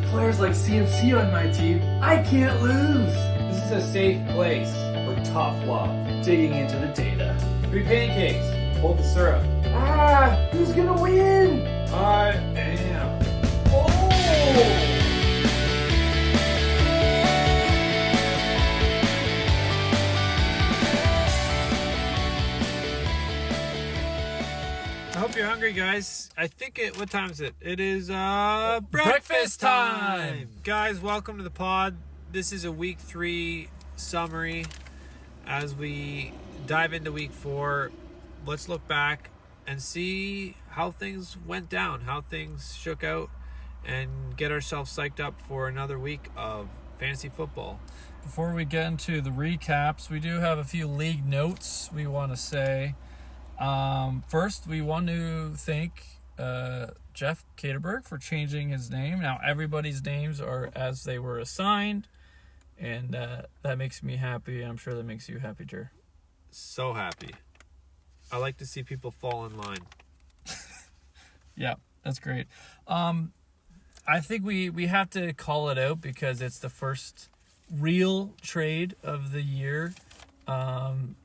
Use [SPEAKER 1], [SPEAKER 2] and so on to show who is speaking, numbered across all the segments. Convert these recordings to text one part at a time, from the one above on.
[SPEAKER 1] players like CMC on my team, I can't lose.
[SPEAKER 2] This is a safe place for tough love.
[SPEAKER 1] Digging into the data.
[SPEAKER 2] 3 pancakes. Hold the syrup.
[SPEAKER 1] Who's gonna win?
[SPEAKER 2] I am.
[SPEAKER 1] Oh!
[SPEAKER 2] I hope you're hungry, guys. I think what time is it? It is breakfast time. Guys, welcome to the pod. This is a week 3 summary. As we dive into week 4, let's look back and see how things went down, how things shook out, and get ourselves psyched up for another week of fantasy football.
[SPEAKER 3] Before we get into the recaps, we do have a few league notes we want to say. First, we want to thank Jeff Caterberg for changing his name. Now, everybody's names are as they were assigned, and that makes me happy. I'm sure that makes you happy, Jer.
[SPEAKER 2] So happy. I like to see people fall in line.
[SPEAKER 3] Yeah, that's great. I think we have to call it out because it's the first real trade of the year.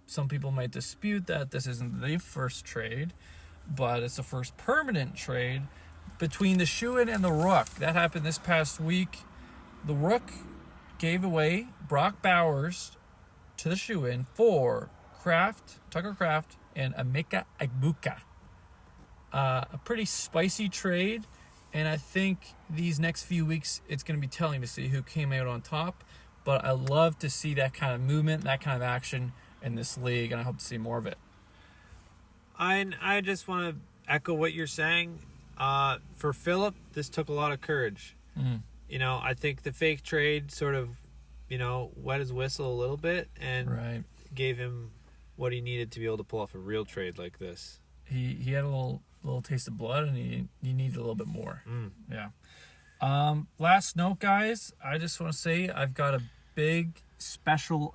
[SPEAKER 3] Some people might dispute that this isn't the first trade, but it's the first permanent trade between the Shoe-In and the Rook. That happened this past week. The Rook gave away Brock Bowers to the Shoe-In for Tucker Kraft, and Emeka Egbuka. A pretty spicy trade, and I think these next few weeks it's going to be telling to see who came out on top. But I love to see that kind of movement, that kind of action in this league, and I hope to see more of it.
[SPEAKER 2] I just want to echo what you're saying. For Phillip, this took a lot of courage.
[SPEAKER 3] Mm-hmm.
[SPEAKER 2] You know, I think the fake trade sort of, wet his whistle a little bit and gave him what he needed to be able to pull off a real trade like this.
[SPEAKER 3] He had a little taste of blood, and he needed a little bit more. Yeah. Last note, guys, I just want to say I've got a big special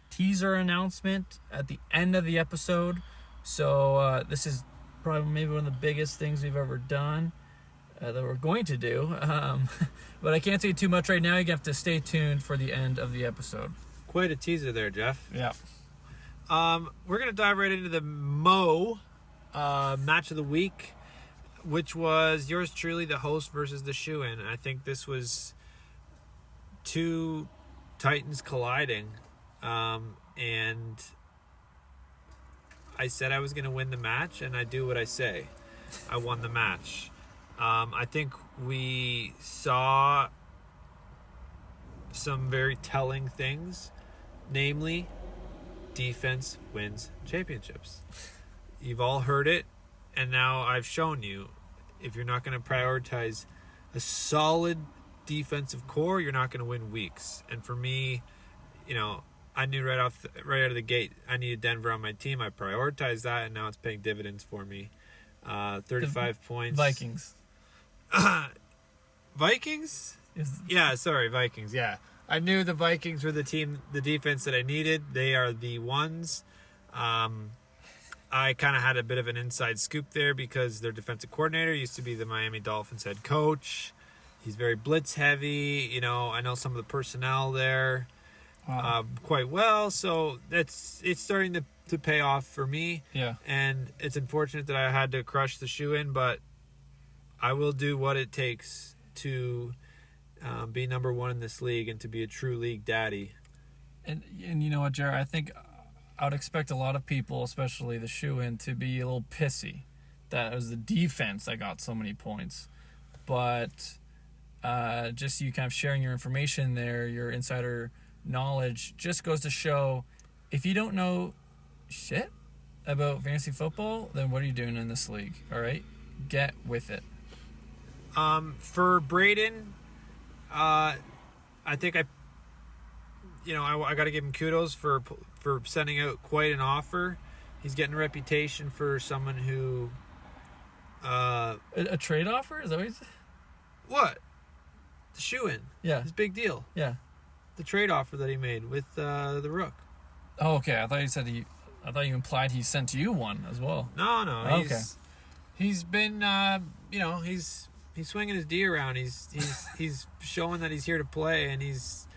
[SPEAKER 3] teaser announcement at the end of the episode. So this is probably maybe one of the biggest things we've ever done that we're going to do. But I can't say too much right now. You're going to have to stay tuned for the end of the episode.
[SPEAKER 2] Quite a teaser there, Jeff.
[SPEAKER 3] Yeah.
[SPEAKER 2] We're going to dive right into the match of the week, which was yours truly, the host versus the Shoe-In. I think this was two Titans colliding, and I said I was going to win the match, and I do what I say. I won the match. I think we saw some very telling things, namely, defense wins championships. You've all heard it, and now I've shown you, if you're not going to prioritize a solid defensive core, you're not going to win weeks. And for me, I knew right out of the gate I needed Denver on my team. I prioritized that, and now it's paying dividends for me. 35 points.
[SPEAKER 3] Vikings.
[SPEAKER 2] Vikings? Vikings. Yeah. I knew the Vikings were the defense that I needed. They are the ones. I kind of had a bit of an inside scoop there because their defensive coordinator used to be the Miami Dolphins head coach. He's very blitz heavy. I know some of the personnel there quite well. So it's starting to pay off for me.
[SPEAKER 3] Yeah.
[SPEAKER 2] And it's unfortunate that I had to crush the Shoe-In, but I will do what it takes to be number one in this league and to be a true league daddy.
[SPEAKER 3] And you know what, Jared? I think I would expect a lot of people, especially the Shoe-In, to be a little pissy that it was the defense that got so many points. But just you kind of sharing your information there, your insider knowledge, just goes to show if you don't know shit about fantasy football, then what are you doing in this league? All right? Get with it.
[SPEAKER 2] For Braden, I think I got to give him kudos for sending out quite an offer. He's getting a reputation for someone who...
[SPEAKER 3] A trade offer? Is that what you said?
[SPEAKER 2] What? The Shoe-In.
[SPEAKER 3] Yeah.
[SPEAKER 2] It's a big deal.
[SPEAKER 3] Yeah.
[SPEAKER 2] The trade offer that he made with the Rook.
[SPEAKER 3] Oh, okay. I thought you implied he sent you one as well.
[SPEAKER 2] No.
[SPEAKER 3] Okay.
[SPEAKER 2] He's been, he's swinging his D around. He's showing that he's here to play, and he's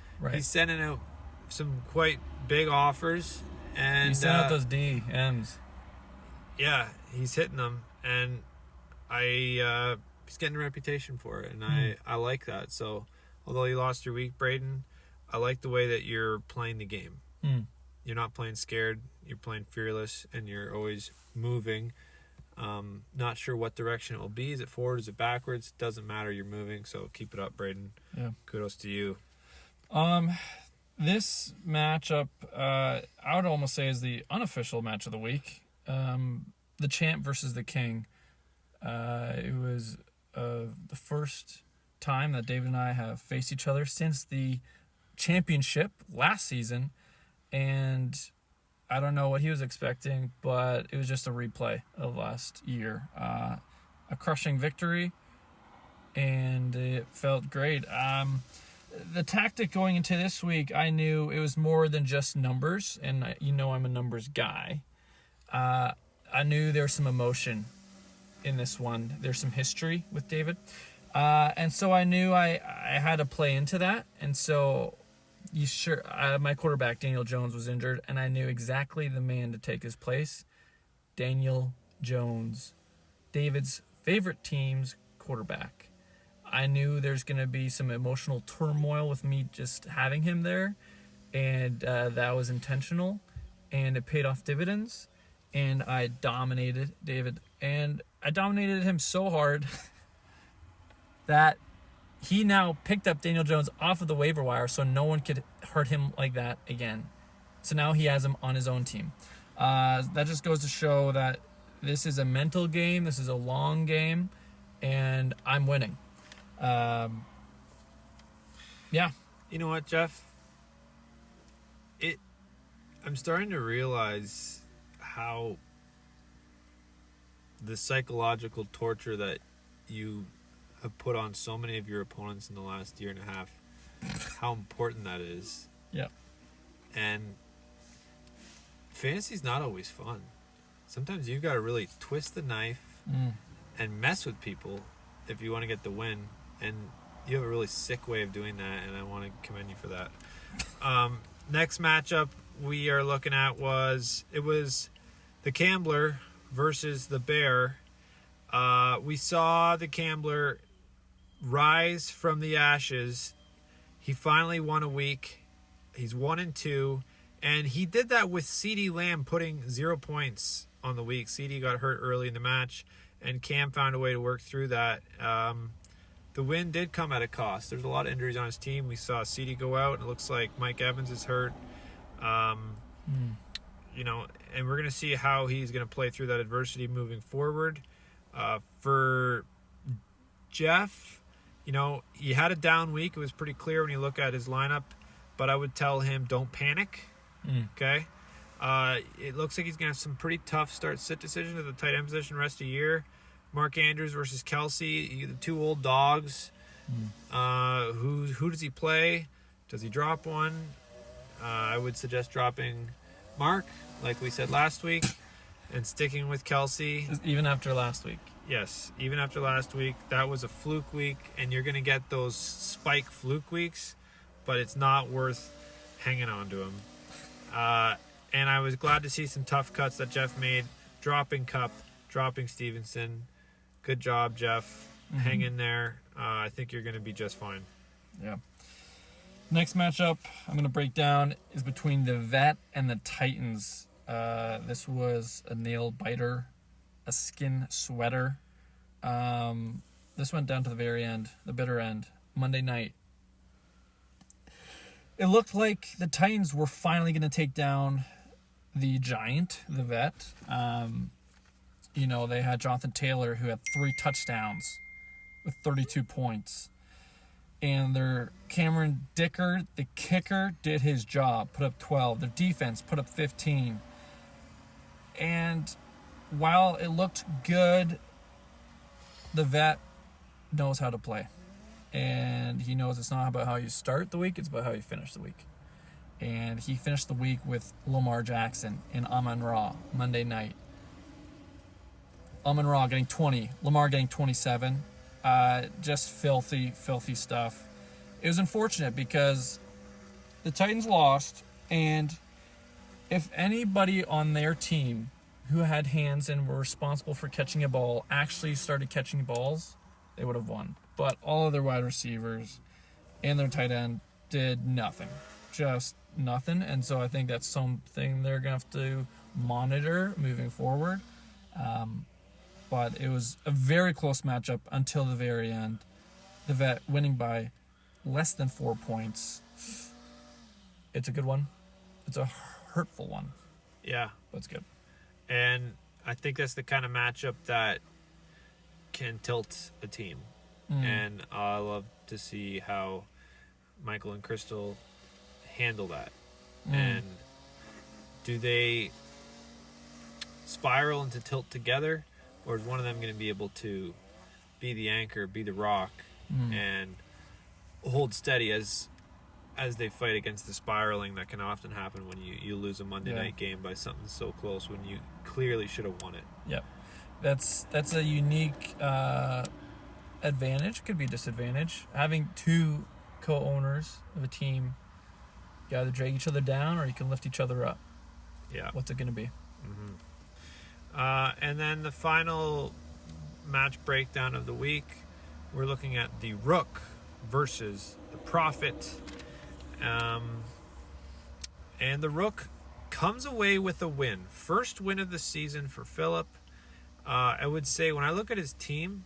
[SPEAKER 2] sending out some quite big offers. And
[SPEAKER 3] he sent out those DMs.
[SPEAKER 2] Yeah, he's hitting them, and he's getting a reputation for it, and I like that. So, although you lost your week, Braden, I like the way that you're playing the game. You're not playing scared. You're playing fearless, and you're always moving. Not sure what direction it will be. Is it forward? Is it backwards? Doesn't matter. You're moving, so keep it up, Braden. Yeah. Kudos to you.
[SPEAKER 3] This matchup, I would almost say, is the unofficial match of the week. The champ versus the king. It was the first time that David and I have faced each other since the championship last season, and I don't know what he was expecting, but it was just a replay of last year. A crushing victory, and it felt great. The tactic going into this week, I knew it was more than just numbers, and I'm a numbers guy. I knew there was some emotion in this one. There's some history with David. And so I knew I had to play into that. And so my quarterback, Daniel Jones, was injured, and I knew exactly the man to take his place. Daniel Jones, David's favorite team's quarterback. I knew there's going to be some emotional turmoil with me just having him there, and that was intentional, and it paid off dividends, and I dominated David, and I dominated him so hard that he now picked up Daniel Jones off of the waiver wire so no one could hurt him like that again. So now he has him on his own team. That just goes to show that this is a mental game, this is a long game, and I'm winning. Yeah.
[SPEAKER 2] You know what, Jeff? I'm starting to realize how the psychological torture that you have put on so many of your opponents in the last year and a half, how important that is.
[SPEAKER 3] Yeah.
[SPEAKER 2] And fantasy's not always fun. Sometimes you've got to really twist the knife and mess with people if you want to get the win. And you have a really sick way of doing that, and I want to commend you for that. Next matchup we are looking at was the Cambler versus the Bear. We saw the Cambler rise from the ashes. He finally won a week. He's 1-2, and he did that with CeeDee Lamb putting 0 points on the week. CeeDee got hurt early in the match, and Cam found a way to work through that. The win did come at a cost. There's a lot of injuries on his team. We saw CeeDee go out, and it looks like Mike Evans is hurt. And we're going to see how he's going to play through that adversity moving forward. For Jeff, he had a down week. It was pretty clear when you look at his lineup, but I would tell him don't panic. Okay? It looks like he's going to have some pretty tough start-sit decisions at the tight end position the rest of the year. Mark Andrews versus Kelsey, the two old dogs. Who does he play? Does he drop one? I would suggest dropping Mark, like we said last week, and sticking with Kelsey.
[SPEAKER 3] Even after last week.
[SPEAKER 2] Yes, even after last week. That was a fluke week, and you're going to get those spike fluke weeks, but it's not worth hanging on to him. And I was glad to see some tough cuts that Jeff made, dropping Cup, dropping Stevenson. Good job, Jeff. Hang in there. I think you're going to be just fine.
[SPEAKER 3] Yeah. Next matchup I'm going to break down is between the Vet and the Titans. This was a nail biter, a skin sweater. This went down to the very end, the bitter end, Monday night. It looked like the Titans were finally going to take down the Giant, the Vet. They had Jonathan Taylor, who had 3 touchdowns with 32 points. And their Cameron Dicker, the kicker, did his job, put up 12. Their defense put up 15. And while it looked good, the Vet knows how to play. And he knows it's not about how you start the week, it's about how you finish the week. And he finished the week with Lamar Jackson and Amon-Ra Monday night. Amon-Ra getting 20, Lamar getting 27. Just filthy stuff. It was unfortunate because the Titans lost, and if anybody on their team who had hands and were responsible for catching a ball actually started catching balls, they would have won. But all of their wide receivers and their tight end did nothing. Just nothing. And so I think that's something they're going to have to monitor moving forward. But it was a very close matchup until the very end. The Vet winning by less than 4 points. It's a good one. It's a hurtful one.
[SPEAKER 2] Yeah.
[SPEAKER 3] But it's good.
[SPEAKER 2] And I think that's the kind of matchup that can tilt a team. And I love to see how Michael and Crystal handle that. And do they spiral into tilt together, or is one of them going to be able to be the anchor, be the rock, and hold steady as they fight against the spiraling that can often happen when you lose a Monday night game by something so close when you clearly should have won it.
[SPEAKER 3] Yep. That's a unique advantage, could be disadvantage. Having two co-owners of a team, you either drag each other down or you can lift each other up.
[SPEAKER 2] Yeah.
[SPEAKER 3] What's it going to be?
[SPEAKER 2] And then the final match breakdown of the week, we're looking at the Rook versus the Prophet. And the Rook comes away with a win. First win of the season for Philip. I would say when I look at his team,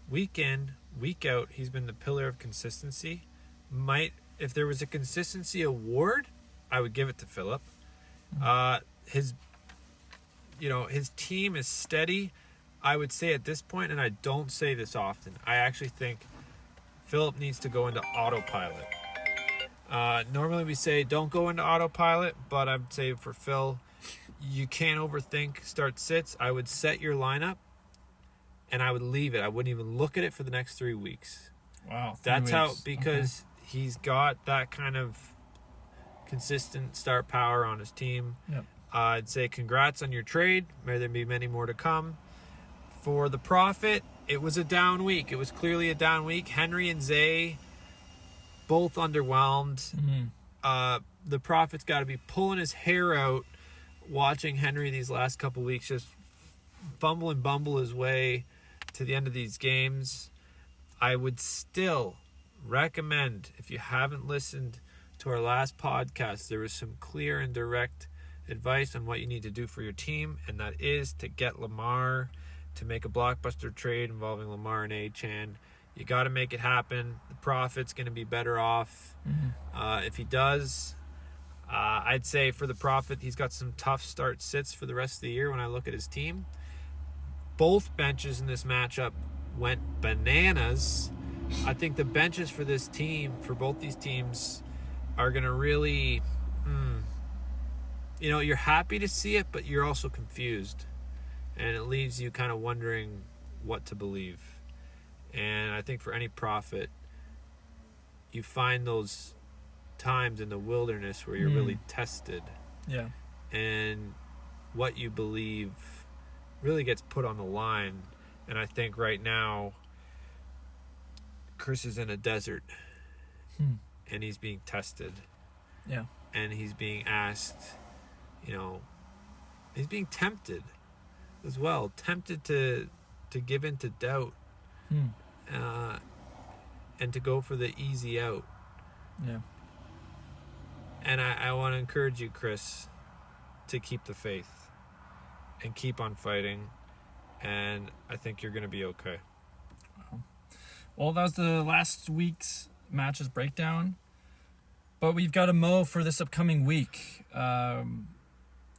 [SPEAKER 2] week in, week out, he's been the pillar of consistency. If there was a consistency award, I would give it to Philip. His team is steady. I would say at this point, and I don't say this often, I actually think Philip needs to go into autopilot. Normally we say don't go into autopilot, but I'd say for Phil, you can't overthink start sits. I would set your lineup and I would leave it. I wouldn't even look at it for the next 3 weeks.
[SPEAKER 3] Wow.
[SPEAKER 2] That's how, because he's got that kind of consistent start power on his team.
[SPEAKER 3] Yep.
[SPEAKER 2] I'd say congrats on your trade. May there be many more to come. For the Prophet, it was a down week. It was clearly a down week. Henry and Zay both underwhelmed. The Prophet's got to be pulling his hair out watching Henry these last couple weeks just fumble and bumble his way to the end of these games. I would still recommend, if you haven't listened to our last podcast, there was some clear and direct advice on what you need to do for your team, and that is to get Lamar, to make a blockbuster trade involving Lamar and A-Chan. You got to make it happen. The Prophet's going to be better off if he does. I'd say for the Prophet, he's got some tough start sits for the rest of the year when I look at his team. Both benches in this matchup went bananas. I think the benches for this team, for both these teams, are going to really... you're happy to see it, but you're also confused. And it leaves you kind of wondering what to believe. And I think for any Prophet, you find those times in the wilderness where you're really tested.
[SPEAKER 3] Yeah.
[SPEAKER 2] And what you believe really gets put on the line. And I think right now, Chris is in a desert. And he's being tested.
[SPEAKER 3] Yeah.
[SPEAKER 2] And he's being asked, he's being tempted as well. Tempted to give in to doubt. And to go for the easy out.
[SPEAKER 3] Yeah.
[SPEAKER 2] And I want to encourage you, Chris, to keep the faith and keep on fighting. And I think you're going to be okay.
[SPEAKER 3] Well, that was the last week's matches breakdown. But we've got a mo for this upcoming week.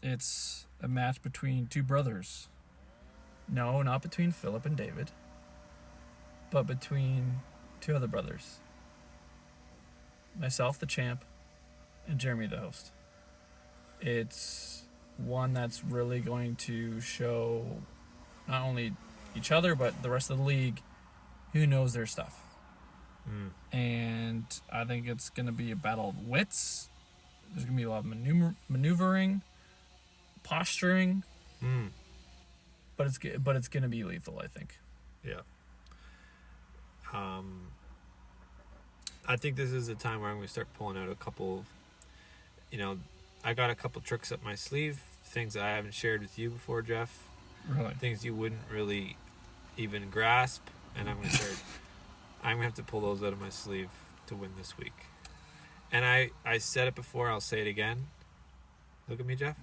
[SPEAKER 3] It's a match between two brothers. No, not between Philip and David, but between two other brothers. Myself, the champ, and Jeremy, the host. It's one that's really going to show not only each other, but the rest of the league who knows their stuff. And I think it's going to be a battle of wits. There's going to be a lot of maneuvering, posturing. But it's going to be lethal, I think.
[SPEAKER 2] Yeah. I think this is a time where I'm going to start pulling out a couple, I got a couple tricks up my sleeve, things that I haven't shared with you before, Jeff.
[SPEAKER 3] Really?
[SPEAKER 2] Things you wouldn't really even grasp, and I'm going to have to pull those out of my sleeve to win this week. And I said it before, I'll say it again. Look at me, Jeff.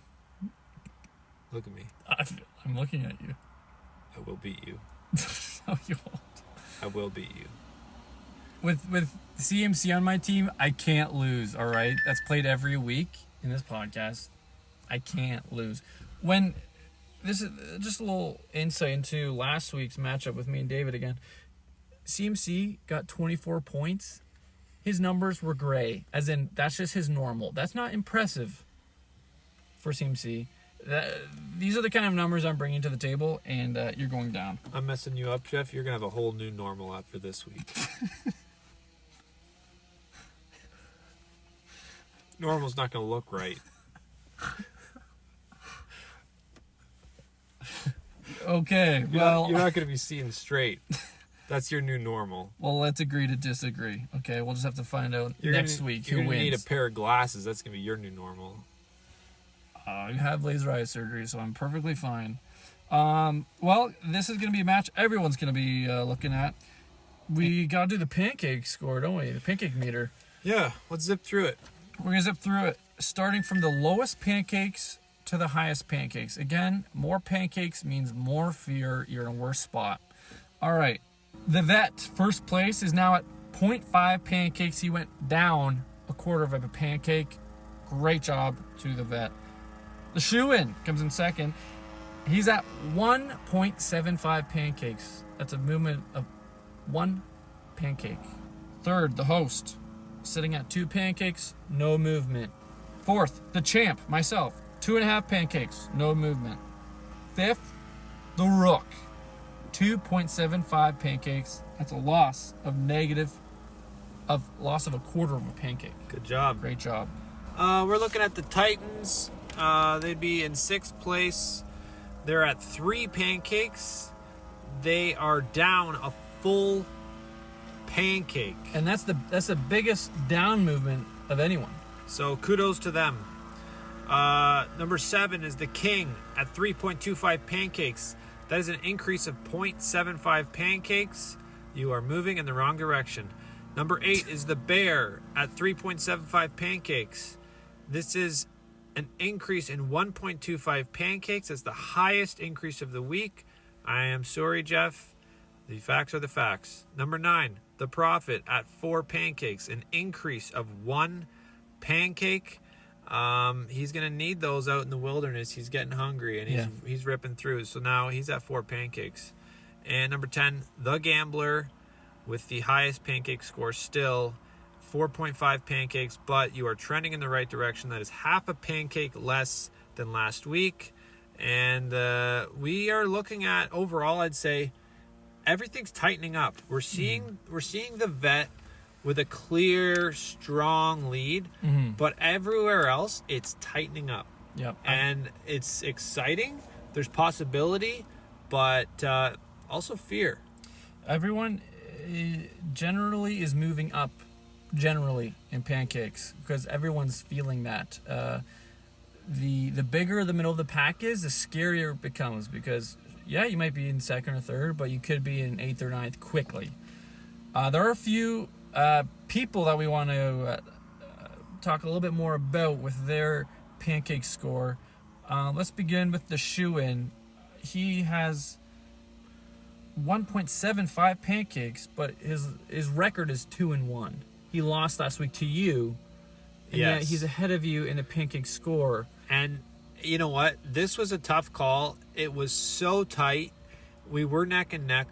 [SPEAKER 2] Look at me.
[SPEAKER 3] I'm looking at you.
[SPEAKER 2] I will beat you.
[SPEAKER 3] No, you won't.
[SPEAKER 2] I will beat you.
[SPEAKER 3] With CMC on my team, I can't lose, all right? That's played every week in this podcast. I can't lose. This is just a little insight into last week's matchup with me and David again. CMC got 24 points. His numbers were gray, as in that's just his normal. That's not impressive for CMC. These are the kind of numbers I'm bringing to the table, and you're going down.
[SPEAKER 2] I'm messing you up, Jeff. You're going to have a whole new normal after this week. Normal's not going to look right.
[SPEAKER 3] Okay, well...
[SPEAKER 2] You're not going to be seeing straight. That's your new normal.
[SPEAKER 3] Well, let's agree to disagree. Okay, we'll just have to find out next week who wins.
[SPEAKER 2] You're going to need a pair of glasses. That's going to be your new normal.
[SPEAKER 3] I have laser eye surgery, so I'm perfectly fine. Well, this is going to be a match everyone's going to be looking at. We got to do the pancake score, don't we? The pancake meter.
[SPEAKER 2] Yeah, let's zip through it.
[SPEAKER 3] We're going to zip through it, starting from the lowest pancakes to the highest pancakes. Again, more pancakes means more fear. You're in a worse spot. All right. The vet, first place, is now at 0.5 pancakes. He went down a quarter of a pancake. Great job to the vet. The shoe-in comes in second. He's at 1.75 pancakes. That's a movement of 1 pancake. Third, the host, sitting at 2 pancakes, no movement. Fourth, the champ, myself, 2.5 pancakes, no movement. Fifth, the rook, 2.75 pancakes. That's a loss of a quarter of a pancake.
[SPEAKER 2] Good job.
[SPEAKER 3] Great job.
[SPEAKER 2] We're looking at the Titans. They'd be in 6th place. They're at 3 pancakes. They are down a full pancake.
[SPEAKER 3] And that's the biggest down movement of anyone.
[SPEAKER 2] So kudos to them. Number 7 is the King at 3.25 pancakes. That is an increase of 0.75 pancakes. You are moving in the wrong direction. Number 8 is the Bear at 3.75 pancakes. This is an increase in 1.25 pancakes. That's the highest increase of the week. I am sorry, Jeff. The facts are the facts. Number 9, the Prophet at 4 pancakes. An increase of 1 pancake. He's going to need those out in the wilderness. He's getting hungry, and he's ripping through. So now he's at 4 pancakes. And number 10, the Gambler with the highest pancake score still. 4.5 pancakes, but you are trending in the right direction. That is half a pancake less than last week. And we are looking at, overall, I'd say, everything's tightening up. We're seeing the vet with a clear, strong lead, but everywhere else, it's tightening up.
[SPEAKER 3] Yep.
[SPEAKER 2] And it's exciting. There's possibility, but also fear. Everyone
[SPEAKER 3] Generally is moving up. Generally in pancakes, because everyone's feeling that. The bigger the middle of the pack is, the scarier it becomes, because you might be in 2nd or 3rd, but you could be in 8th or 9th quickly. There are a few people that we want to talk a little bit more about with their pancake score. Let's begin with the shoe-in. He has 1.75 pancakes, but his record is 2-1. He lost last week to you, and yet he's ahead of you in the pancake score.
[SPEAKER 2] And you know what? This was a tough call. It was so tight. We were neck and neck,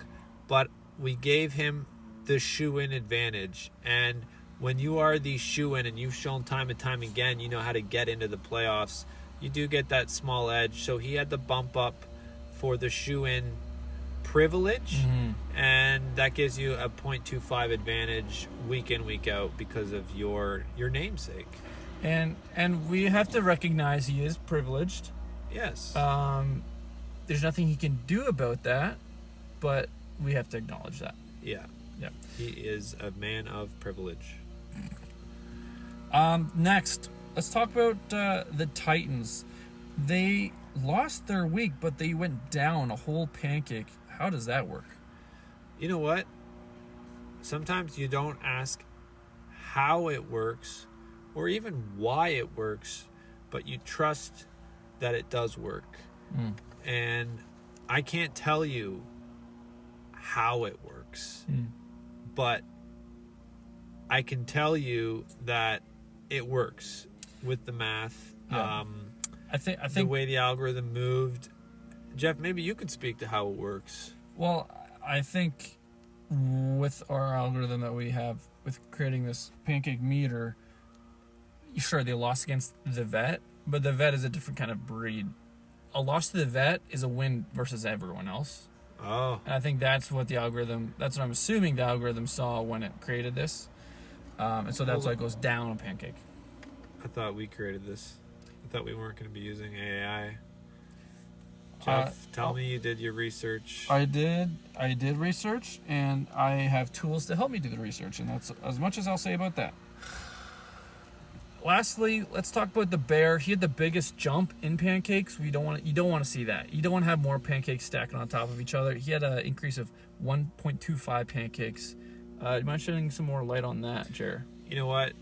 [SPEAKER 2] but we gave him the shoe-in advantage. And when you are the shoe-in, and you've shown time and time again, you know how to get into the playoffs, you do get that small edge. So he had the bump up for the shoe-in privilege, and that gives you a 0.25 advantage week in, week out because of your namesake.
[SPEAKER 3] And we have to recognize he is privileged.
[SPEAKER 2] Yes.
[SPEAKER 3] There's nothing he can do about that, but we have to acknowledge that.
[SPEAKER 2] Yeah.
[SPEAKER 3] Yeah.
[SPEAKER 2] He is a man of privilege.
[SPEAKER 3] Next, let's talk about the Titans. They lost their week, but they went down a whole pancake. How does that work?
[SPEAKER 2] You know what? Sometimes you don't ask how it works or even why it works, but you trust that it does work. And I can't tell you how it works, but I can tell you that it works with the math.
[SPEAKER 3] Yeah. I think
[SPEAKER 2] the way the algorithm moved. Jeff, maybe you could speak to how it works.
[SPEAKER 3] Well, I think with our algorithm that we have with creating this pancake meter, sure, they lost against the vet, but the vet is a different kind of breed. A loss to the vet is a win versus everyone else.
[SPEAKER 2] Oh.
[SPEAKER 3] And I think that's what that's what I'm assuming the algorithm saw when it created this. And so that's why it goes down a pancake.
[SPEAKER 2] I thought we created this. I thought we weren't going to be using AI. Jeff, tell me you did your research.
[SPEAKER 3] I did research, and I have tools to help me do the research, and that's as much as I'll say about that. Lastly, let's talk about the bear. He had the biggest jump in pancakes. You don't want to see that. You don't want to have more pancakes stacking on top of each other. He had an increase of 1.25 pancakes. Do you mind shedding some more light on that, Jer?
[SPEAKER 2] You know what?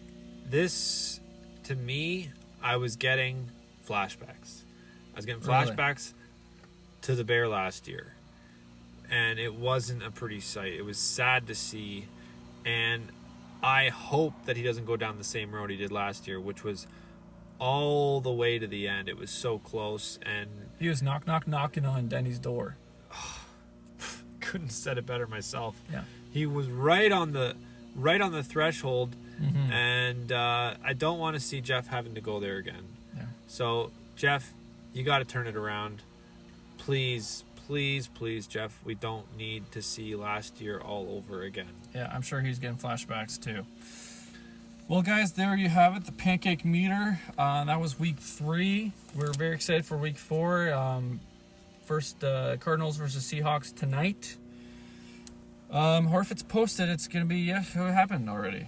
[SPEAKER 2] This, to me, I was getting flashbacks. I was getting flashbacks to the bear last year. And it wasn't a pretty sight. It was sad to see. And I hope that he doesn't go down the same road he did last year, which was all the way to the end. It was so close. And
[SPEAKER 3] he was knocking on Denny's door.
[SPEAKER 2] Couldn't have said it better myself.
[SPEAKER 3] Yeah.
[SPEAKER 2] He was right on the threshold.
[SPEAKER 3] Mm-hmm.
[SPEAKER 2] And I don't want to see Jeff having to go there again.
[SPEAKER 3] Yeah.
[SPEAKER 2] So, Jeff, you got to turn it around. Please, Jeff, we don't need to see last year all over again.
[SPEAKER 3] Yeah, I'm sure he's getting flashbacks too. Well, guys, there you have it, the pancake meter. That was week 3. We're very excited for week 4. First, Cardinals versus Seahawks tonight. Or if it's posted, it's going to be, it happened already.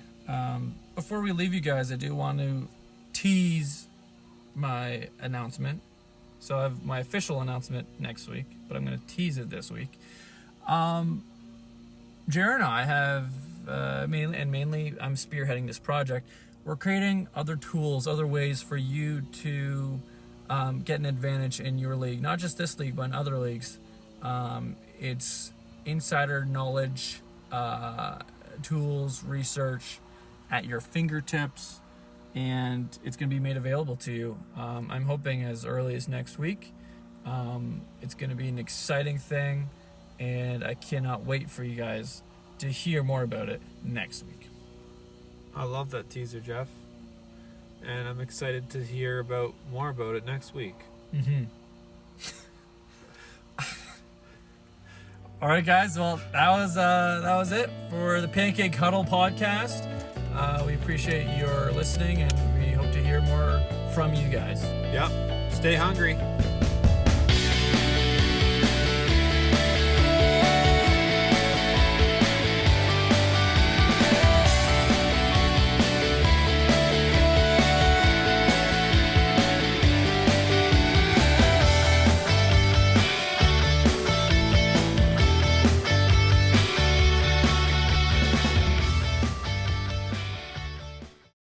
[SPEAKER 3] Before we leave you guys, I do want to tease my announcement. So I have my official announcement next week, but I'm going to tease it this week. Jer and I have, mainly I'm spearheading this project. We're creating other tools, other ways for you to get an advantage in your league. Not just this league, but in other leagues. It's insider knowledge, tools, research at your fingertips. And it's going to be made available to you. I'm hoping as early as next week. It's going to be an exciting thing, and I cannot wait for you guys to hear more about it next week.
[SPEAKER 2] I love that teaser, Jeff. And I'm excited to hear more about it next week.
[SPEAKER 3] Mm-hmm. All right, guys. Well, that was it for the Pancake Huddle podcast. We appreciate your listening, and we hope to hear more from you guys.
[SPEAKER 2] Yep. Stay hungry.